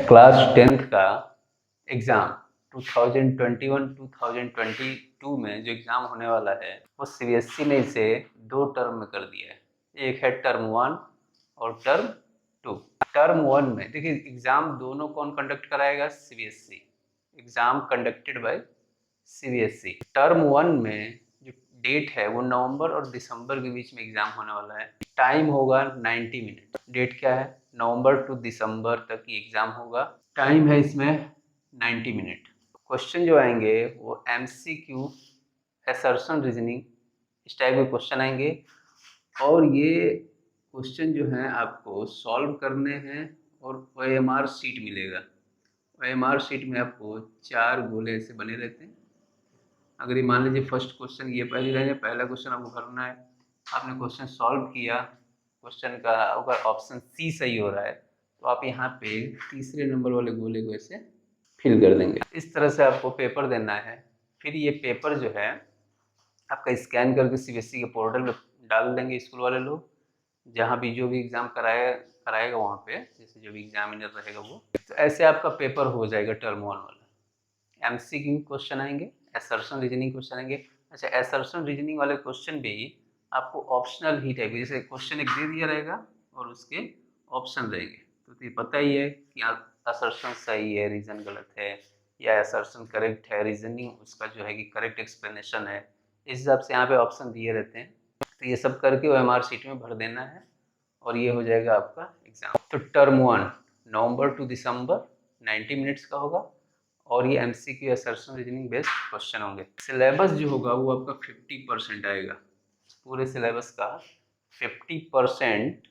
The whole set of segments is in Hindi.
क्लास 10th का एग्ज़ाम 2021-2022 में जो एग्ज़ाम होने वाला है वो सीबीएसई ने इसे 2 टर्म में कर दिया है। एक है टर्म 1 और टर्म 2। टर्म 1 में देखिए एग्ज़ाम दोनों कौन कंडक्ट कराएगा? CBSE. Exam conducted by CBSE. Term 1 में जो डेट है वो नवंबर और दिसंबर के बीच में एग्ज़ाम होने वाला है। टाइम होगा 90 मिनट। डेट क्या है? नवंबर टू दिसंबर तक ये एग्ज़ाम होगा। टाइम है इसमें 90 मिनट। क्वेश्चन जो आएंगे वो एमसीक्यू, असर्शन रीजनिंग इस टाइप के क्वेश्चन आएंगे और ये क्वेश्चन जो हैं आपको सॉल्व करने हैं और ओएमआर शीट मिलेगा। ओएमआर शीट में आपको 4 गोले ऐसे बने रहते हैं। अगर ये मान लीजिए फर्स्ट क्वेश्चन ये पहला क्वेश्चन आपको करना है, आपने क्वेश्चन सॉल्व किया, क्वेश्चन का अगर ऑप्शन सी सही हो रहा है तो आप यहाँ पे तीसरे नंबर वाले गोले को ऐसे फिल कर देंगे। इस तरह से आपको पेपर देना है। फिर ये पेपर जो है आपका स्कैन करके सीबीएसई के पोर्टल में डाल देंगे स्कूल वाले लोग, जहाँ भी जो भी एग्ज़ाम कराएगा वहाँ पे, जैसे जो भी एग्जामिनर रहेगा वो। तो ऐसे आपका पेपर हो जाएगा टर्म 1 वाला। एमसीक्यू क्वेश्चन आएंगे, असर्शन रीजनिंग क्वेश्चन आएंगे। अच्छा, असर्शन रीजनिंग वाले क्वेश्चन भी आपको ऑप्शनल ही टाइप, जैसे क्वेश्चन एक दे दिया रहेगा और उसके ऑप्शन रहेंगे। तो ये पता ही है कि असर्शन सही है, रीजन गलत है, या असर्शन करेक्ट है, रीजनिंग उसका जो है कि करेक्ट एक्सप्लेनेशन है। इस हिसाब से यहाँ पे ऑप्शन दिए रहते हैं। तो ये सब करके ओएमआर शीट में भर देना है और ये हो जाएगा आपका एग्जाम। तो टर्म 1 नवंबर टू दिसंबर 90 मिनट्स का होगा और ये MCQ assertion reasoning based question होंगे। सिलेबस जो होगा वो आपका 50% आएगा। पूरे सिलेबस का 50%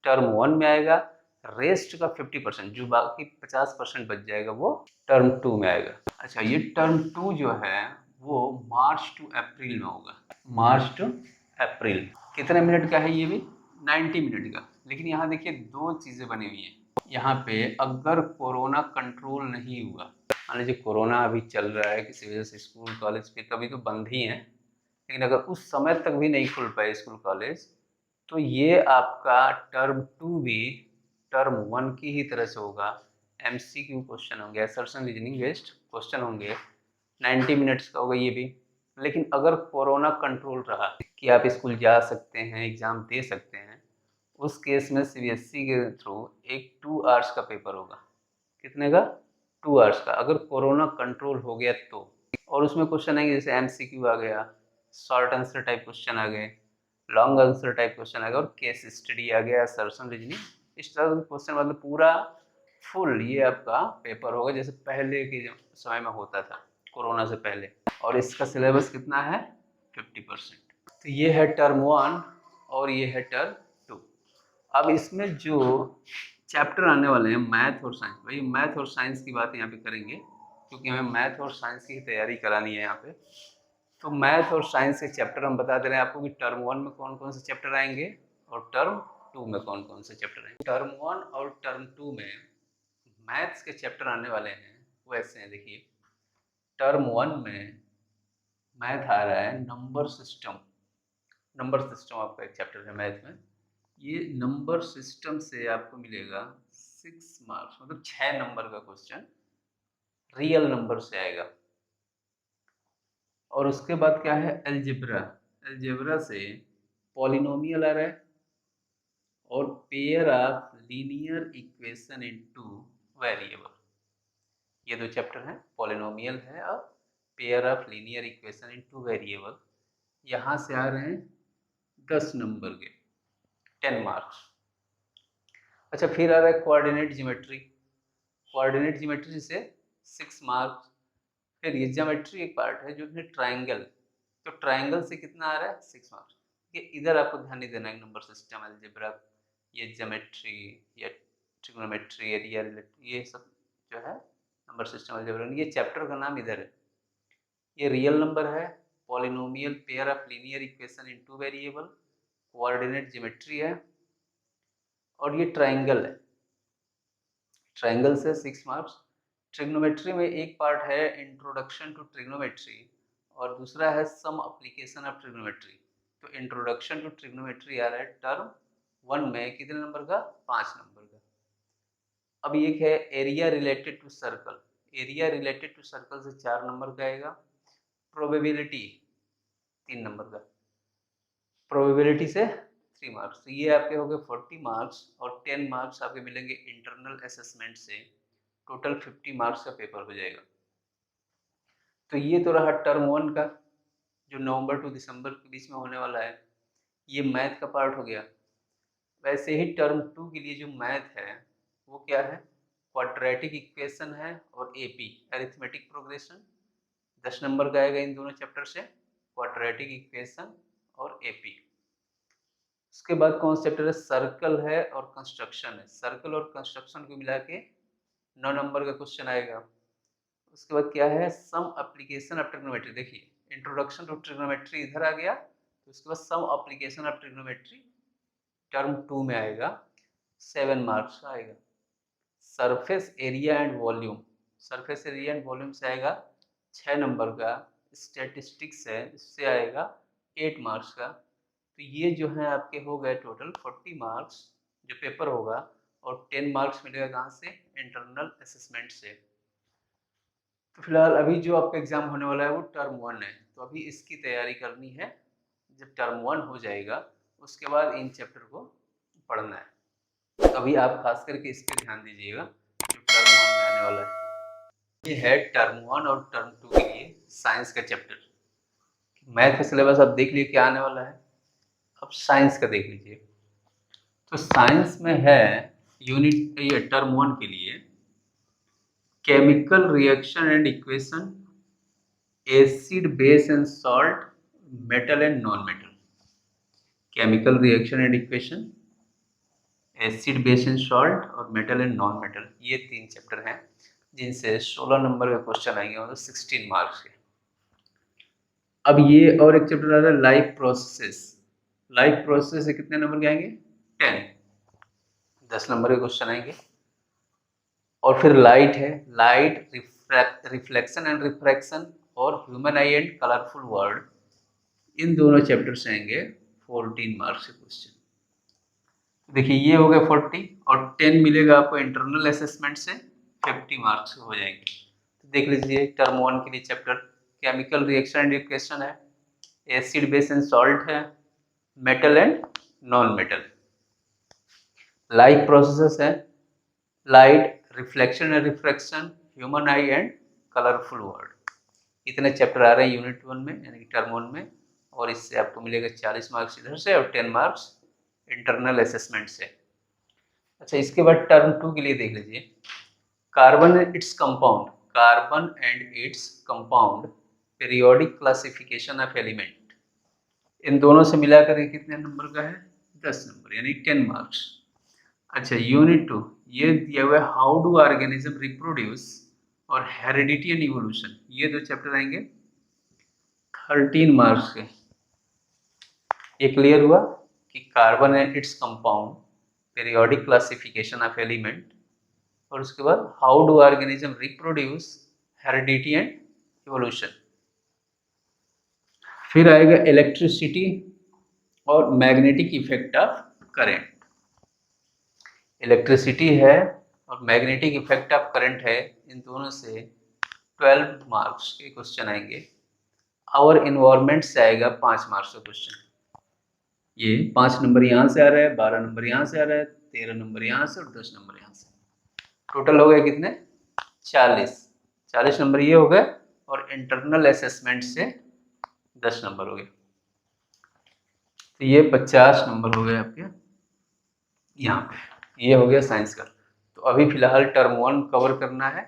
टर्म 1 में आएगा, रेस्ट का 50% जो बाकी 50% बच जाएगा वो टर्म 2 में आएगा। अच्छा, ये टर्म 2 जो है वो मार्च टू अप्रैल में होगा। मार्च टू अप्रैल। कितने मिनट का है ये भी? 90 मिनट का। लेकिन यहाँ देखिए 2 चीज़ें बनी हुई हैं। यहाँ पे अगर कोरोना कंट्रोल नहीं हुआ, मान लीजिए कोरोना अभी चल रहा है, किसी वजह से स्कूल कॉलेज के कभी तो बंद ही हैं, लेकिन अगर उस समय तक भी नहीं खुल पाए स्कूल कॉलेज, तो ये आपका टर्म 2 भी टर्म 1 की ही तरह से होगा। एमसीक्यू क्वेश्चन होंगे, असर्शन रीजनिंग बेस्ड क्वेश्चन होंगे, 90 मिनट्स का होगा ये भी। लेकिन अगर कोरोना कंट्रोल रहा कि आप स्कूल जा सकते हैं, एग्ज़ाम दे सकते हैं, उस केस में सीबीएसई के थ्रू एक 2 आवर्स का पेपर होगा। कितने का? 2 आवर्स का। अगर कोरोना कंट्रोल हो गया तो। और उसमें क्वेश्चन आएंगे जैसे एमसीक्यू आ गया, शॉर्ट आंसर टाइप क्वेश्चन आ गए, लॉन्ग आंसर टाइप क्वेश्चन आ गया और केस स्टडी आ गया, असर्शन रीजनिंग, इस तरह के क्वेश्चन। मतलब पूरा फुल ये आपका पेपर होगा जैसे पहले के समय में होता था कोरोना से पहले। और इसका सिलेबस कितना है? 50%। तो ये है टर्म 1 और ये है टर्म 2। अब इसमें जो चैप्टर आने वाले हैं मैथ और साइंस, भाई मैथ और साइंस की बात यहाँ पे करेंगे क्योंकि हमें मैथ और साइंस की तैयारी करानी है यहाँ पे। तो मैथ और साइंस के चैप्टर हम बता दे रहे हैं आपको कि टर्म 1 में कौन कौन से चैप्टर आएंगे और टर्म 2 में कौन कौन से चैप्टर आएंगे। टर्म 1 और टर्म 2 में मैथ्स के चैप्टर आने वाले हैं वो ऐसे हैं। देखिए, टर्म 1 में मैथ आ रहा है नंबर सिस्टम। नंबर सिस्टम आपका एक चैप्टर है मैथ में। ये नंबर सिस्टम से आपको मिलेगा 6 मार्क्स, मतलब 6 नंबर का क्वेश्चन रियल नंबर से आएगा। और उसके बाद क्या है? अलजेब्रा। अलजेब्रा से पॉलिनोमियल आ रहा है और pair of linear equation into variable. ये 2 चैप्टर हैं, पॉलिनोमियल है और pair of linear equation into variable. यहाँ से आ रहे हैं 10 नंबर के, 10 मार्क्स। अच्छा, फिर आ रहा है कोऑर्डिनेट ज्योमेट्री। कोऑर्डिनेट ज्योमेट्री से 6 मार्क्स। फिर ये ज्योमेट्री एक पार्ट है जो है ट्रायंगल, तो ट्रायंगल से कितना आ रहा है? 6 मार्क्स। ये इधर आपको ध्यान नहीं देना है। नंबर सिस्टम, अलजेब्रा, ये ज्योमेट्री, ये ट्रिग्नोमेट्री, एरिया, ये सब जो है नंबर सिस्टम, अलजेब्रा, ये चैप्टर का नाम इधर है। ये रियल नंबर है, polynomial, pair of linear equation into variable, coordinate geometry है और ये ट्रायंगल है। ट्रायंगल से 6 मार्क्स। ट्रिग्नोमेट्री में एक पार्ट है इंट्रोडक्शन टू ट्रिग्नोमेट्री और दूसरा है सम एप्लीकेशन ऑफ ट्रिग्नोमेट्री। तो इंट्रोडक्शन टू ट्रिग्नोमेट्री आ रहा है टर्म 1 में, कितने नंबर का? 5 नंबर का। अब एक है area related to circle. Area related to circle से 4 नंबर का आएगा। प्रोबेबिलिटी 3 नंबर का, प्रोबेबिलिटी से 3 मार्क्स। तो ये आपके हो गए 40 मार्क्स और 10 मार्क्स आपके मिलेंगे इंटरनल असेसमेंट से। टोटल 50 मार्क्स का पेपर हो जाएगा। तो ये तो रहा टर्म 1 का, जो नवंबर टू दिसंबर के बीच में होने वाला है। ये मैथ का पार्ट हो गया। वैसे ही टर्म 2 के लिए जो मैथ है वो क्या है, क्वाड्रेटिक इक्वेशन है और एपी अरिथमेटिक प्रोग्रेशन। 10 नंबर का आएगा इन दोनों चैप्टर से, क्वाड्रेटिक इक्वेशन और एपी। उसके बाद कौन सा चैप्टर है, सर्कल है और कंस्ट्रक्शन है। सर्कल और कंस्ट्रक्शन को मिला के 9 नंबर का क्वेश्चन आएगा। उसके बाद क्या है, सम एप्लीकेशन ऑफ ट्रिग्नोमेट्री। देखिए इंट्रोडक्शन टू ट्रिग्नोमेट्री इधर आ गया, तो उसके बाद some application of trigonometry term 2 में आएगा, 7 मार्क्स का आएगा। Surface area and volume, surface area and volume से आएगा 6 नंबर का। स्टैटिस्टिक्स है, इससे आएगा 8 मार्क्स का। तो ये जो है आपके हो गए टोटल 40 मार्क्स जो पेपर होगा, और 10 मार्क्स मिलेगा कहाँ से, इंटरनल असेसमेंट से। तो फिलहाल अभी जो आपका एग्जाम होने वाला है वो टर्म 1 है, तो अभी इसकी तैयारी करनी है। जब टर्म 1 हो जाएगा उसके बाद इन चैप्टर को पढ़ना है। तो अभी आप खास करके इस पर ध्यान दीजिएगा जो टर्म 1 में आने वाला है। ये है टर्म 1 और टर्म 2 के लिए साइंस का चैप्टर। मैथ का सिलेबस आप देख लीजिए क्या आने वाला है। अब साइंस का देख लीजिए। तो साइंस में है यूनिट, ये टर्म 1 के लिए chemical reaction and equation, acid base and salt, metal and non metal. Chemical reaction and equation, acid base and salt और मेटल एंड नॉन मेटल, ये 3 चैप्टर हैं जिनसे 16 नंबर का क्वेश्चन आएंगे, मतलब 16 मार्क्स के। अब ये और एक चैप्टर आ रहा है लाइफ प्रोसेस। लाइफ प्रोसेस से कितने नंबर के आएंगे, 10, 10 नंबर के क्वेश्चन आएंगे। और फिर लाइट है, लाइट रिफ्लेक्शन एंड रिफ्रैक्शन और human eye and colourful world, इन दोनों चैप्टर से आएंगे 14 मार्क्स के क्वेश्चन। देखिए ये हो गया 40 और 10 मिलेगा आपको इंटरनल असेसमेंट से, 50 मार्क्स हो जाएंगे। तो देख लीजिए टर्म 1 के लिए chapter chemical reaction and equation है, एसिड बेस एंड सॉल्ट है, metal and non metal. Light processes है, light, reflection and refraction, human eye and colourful world. इतने चैप्टर आ रहे हैं यूनिट 1 में यानी कि टर्म 1 में, और इससे आपको मिलेगा 40 मार्क्स इधर से और 10 मार्क्स इंटरनल असेसमेंट से। अच्छा इसके बाद टर्म 2 के लिए देख लीजिए, carbon and its compound, carbon and its compound, periodic classification of element. इन दोनों से मिलाकर कितने नंबर का है, 10 नंबर यानी 10 मार्क्स। अच्छा यूनिट 2, ये दिया हुआ है हाउ डू ऑर्गेनिज्म रिप्रोड्यूस और हेरिडिटी एंड इवोल्यूशन, ये 2 चैप्टर आएंगे 13 मार्क्स के। ये क्लियर हुआ कि carbon and its compound, periodic classification of element, और उसके बाद how do organism reproduce, heredity and evolution. फिर आएगा इलेक्ट्रिसिटी और magnetic effect of current. Electricity है और मैग्नेटिक इफेक्ट ऑफ करंट है, इन दोनों से 12 मार्क्स के क्वेश्चन आएंगे। और इन्वायरमेंट से आएगा 5 मार्क्स का क्वेश्चन। ये 5 नंबर यहाँ से आ रहा है, 12 नंबर यहाँ से आ रहा है, 13 नंबर यहाँ से और 10 नंबर यहाँ से। टोटल हो गए कितने, 40 नंबर ये हो गए, और इंटरनल असेसमेंट से 10 नंबर हो गए, तो ये 50 नंबर हो गए आपके यहाँ पे। ये हो गया साइंस का। तो अभी फिलहाल टर्म 1 कवर करना है,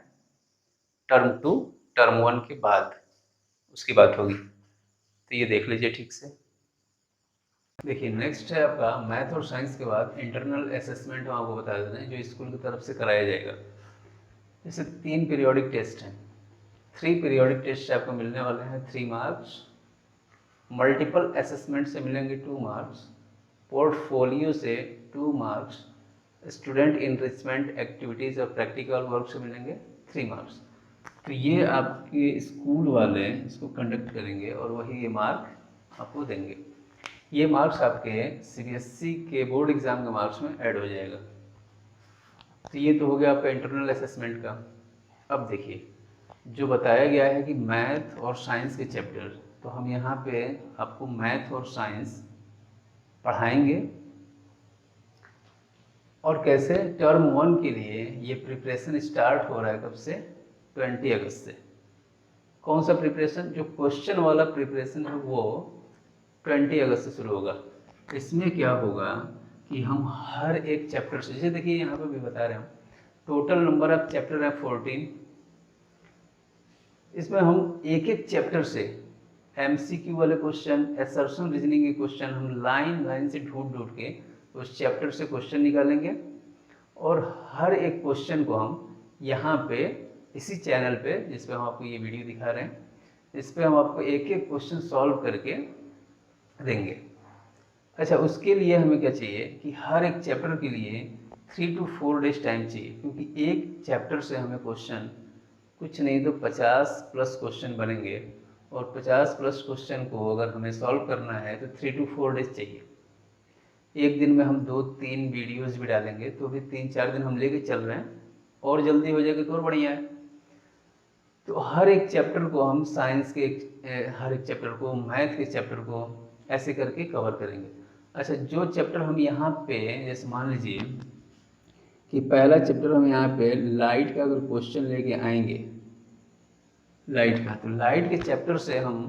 टर्म 2 टर्म 1 के बाद उसकी बात होगी, तो ये देख लीजिए ठीक से। देखिए नेक्स्ट है आपका मैथ और साइंस के बाद इंटरनल असेसमेंट, हम आपको बता देते हैं जो स्कूल की तरफ से कराया जाएगा। जैसे 3 पीरियोडिक टेस्ट हैं, 3 पीरियोडिक टेस्ट आपको मिलने वाले हैं 3 मार्क्स, मल्टीपल असेसमेंट से मिलेंगे 2 मार्क्स, पोर्टफोलियो से 2 मार्क्स, स्टूडेंट इनरिचमेंट एक्टिविटीज़ और प्रैक्टिकल वर्क से मिलेंगे 3 मार्क्स। तो ये आपके स्कूल वाले इसको कंडक्ट करेंगे और वही ये मार्क आपको देंगे। ये मार्क्स आपके CBSE के बोर्ड एग्जाम के मार्क्स में ऐड हो जाएगा। तो ये तो हो गया आपका इंटरनल असेसमेंट का। अब देखिए जो बताया गया है कि मैथ और साइंस के चैप्टर, तो हम यहाँ पे आपको मैथ और साइंस पढ़ाएंगे। और कैसे, टर्म 1 के लिए ये प्रिपरेशन स्टार्ट हो रहा है कब से, 20 अगस्त से। कौन सा प्रिपरेशन, जो क्वेश्चन वाला प्रिपरेशन है वो 20 अगस्त से शुरू होगा। इसमें क्या होगा कि हम हर एक चैप्टर से, जैसे देखिए यहाँ पे भी बता रहे हैं, टोटल नंबर ऑफ चैप्टर है 14। इसमें हम एक एक चैप्टर से MCQ वाले क्वेश्चन, असर्शन रीजनिंग के क्वेश्चन हम लाइन लाइन से ढूंढ ढूंढ के उस चैप्टर से क्वेश्चन निकालेंगे। और हर एक क्वेश्चन को हम यहाँ पे इसी चैनल पे, जिस पे हम आपको ये वीडियो दिखा रहे हैं, इस पे हम आपको एक एक क्वेश्चन सॉल्व करके देंगे। अच्छा, उसके लिए हमें क्या चाहिए कि हर एक चैप्टर के लिए 3 to 4 डेज टाइम चाहिए, क्योंकि एक चैप्टर से हमें क्वेश्चन कुछ नहीं तो 50+ क्वेश्चन बनेंगे। और 50+ क्वेश्चन को अगर हमें सॉल्व करना है तो 3 to 4 डेज चाहिए। एक दिन में हम 2-3 वीडियोस भी डालेंगे तो भी 3-4 दिन हम लेके चल रहे हैं, और जल्दी हो जाएगा तो और बढ़िया है। तो हर एक चैप्टर को हम साइंस के हर एक चैप्टर को, मैथ के चैप्टर को ऐसे करके कवर करेंगे। अच्छा, जो चैप्टर हम यहाँ पे, जैसे मान लीजिए कि पहला चैप्टर हम यहाँ पे लाइट का अगर क्वेश्चन लेके आएंगे, लाइट का, तो लाइट के चैप्टर से हम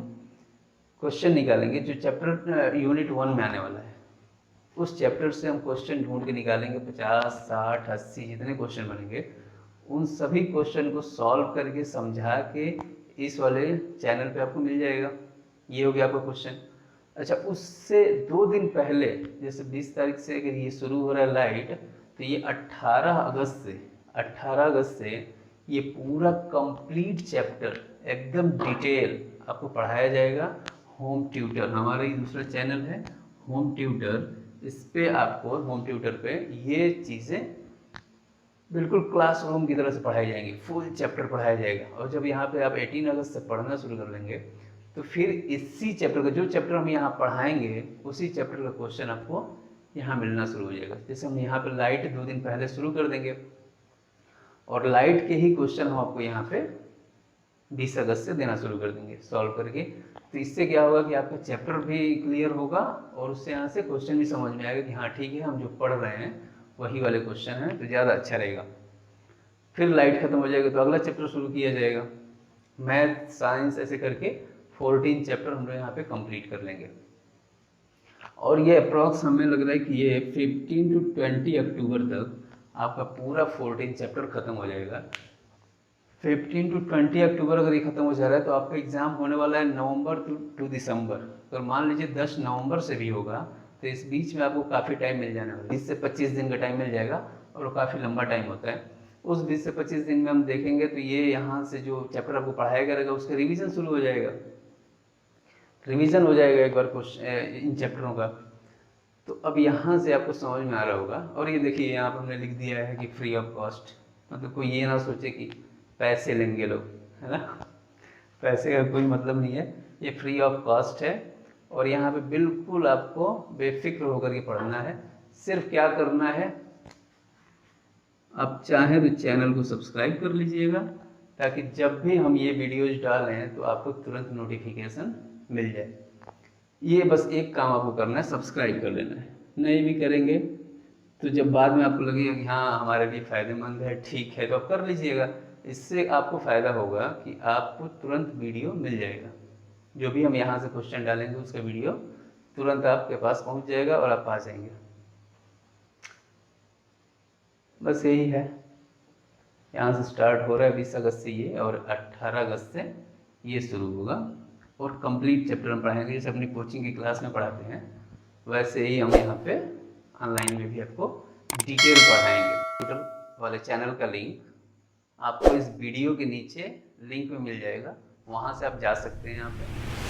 क्वेश्चन निकालेंगे जो चैप्टर यूनिट 1 में आने वाला है। उस चैप्टर से हम क्वेश्चन ढूंढ के निकालेंगे, 50, 60, 80 जितने क्वेश्चन बनेंगे, उन सभी क्वेश्चन को सॉल्व करके समझा के इस वाले चैनल पे आपको मिल जाएगा। ये हो गया आपका क्वेश्चन। अच्छा, उससे 2 दिन पहले, जैसे 20 तारीख से अगर ये शुरू हो रहा है लाइट, तो ये 18 अगस्त से ये पूरा कंप्लीट चैप्टर एकदम डिटेल आपको पढ़ाया जाएगा। होम ट्यूटर, हमारा ये दूसरा चैनल है होम ट्यूटर, इस पे आपको होम ट्यूटर पे ये चीज़ें बिल्कुल क्लासरूम की तरह से पढ़ाई जाएंगी, फुल चैप्टर पढ़ाया जाएगा। और जब यहाँ पे आप 18 अगस्त से पढ़ना शुरू कर लेंगे तो फिर इसी चैप्टर का, जो चैप्टर हम यहाँ पढ़ाएंगे उसी चैप्टर का क्वेश्चन आपको यहाँ मिलना शुरू हो जाएगा। जैसे हम यहाँ पे लाइट 2 दिन पहले शुरू कर देंगे, और लाइट के ही क्वेश्चन हम आपको यहाँ पे 20 अगस्त से देना शुरू कर देंगे सॉल्व करके। तो इससे क्या होगा कि आपका चैप्टर भी क्लियर होगा, और उससे यहाँ से क्वेश्चन भी समझ में आएगा कि हाँ ठीक है, हम जो पढ़ रहे हैं वही वाले क्वेश्चन हैं, तो ज़्यादा अच्छा रहेगा। फिर लाइट खत्म हो जाएगा तो अगला चैप्टर शुरू किया जाएगा, मैथ, साइंस, ऐसे करके 14 चैप्टर हम लोग यहाँ पे कंप्लीट कर लेंगे। और ये अप्रॉक्स हमें लग रहा है कि ये 15 to 20 अक्टूबर तक आपका पूरा 14 चैप्टर खत्म हो जाएगा। 15 to 20 अक्टूबर अगर ये खत्म हो जा रहा है तो आपका एग्ज़ाम होने वाला है नवंबर टू दिसंबर। तो मान लीजिए 10 नवंबर से भी होगा, तो इस बीच में आपको काफ़ी टाइम मिल जाने वाला है, 20 से 25 दिन का टाइम मिल जाएगा, और वो काफ़ी लंबा टाइम होता है। उस 20 से 25 दिन में हम देखेंगे तो ये यहाँ से जो चैप्टर आपको पढ़ाया करेगा उसका रिवीजन शुरू हो जाएगा, रिवीजन हो जाएगा एक बार क्वेश्चन इन चैप्टरों का। तो अब यहाँ से आपको समझ में आ रहा होगा। और ये देखिए यहाँ पर हमने लिख दिया है कि फ्री ऑफ कॉस्ट, मतलब कोई ये ना सोचे कि पैसे लेंगे लोग, है ना, पैसे का कोई मतलब नहीं है, ये फ्री ऑफ कॉस्ट है। और यहाँ पे बिल्कुल आपको बेफिक्र होकर के पढ़ना है। सिर्फ क्या करना है, आप चाहें तो चैनल को सब्सक्राइब कर लीजिएगा, ताकि जब भी हम ये वीडियोज डालें तो आपको तुरंत नोटिफिकेशन मिल जाए। ये बस एक काम आपको करना है, सब्सक्राइब कर लेना है। नहीं भी करेंगे तो जब बाद में आपको लगेगा कि हाँ हमारे लिए फ़ायदेमंद है, ठीक है, तो आप कर लीजिएगा। इससे आपको फ़ायदा होगा कि आपको तुरंत वीडियो मिल जाएगा, जो भी हम यहाँ से क्वेश्चन डालेंगे उसका वीडियो तुरंत आपके पास पहुँच जाएगा और आप पा जाएंगे। बस यही है, यहाँ से स्टार्ट हो रहा है 20 अगस्त से ये, और 18 अगस्त से ये शुरू होगा। और कंप्लीट चैप्टर हम पढ़ाएंगे, जैसे अपनी कोचिंग की क्लास में पढ़ाते हैं वैसे ही हम यहाँ पे ऑनलाइन में भी आपको डिटेल पढ़ाएंगे। ट्विटर वाले चैनल का लिंक आपको इस वीडियो के नीचे लिंक में मिल जाएगा, वहाँ से आप जा सकते हैं यहाँ पे।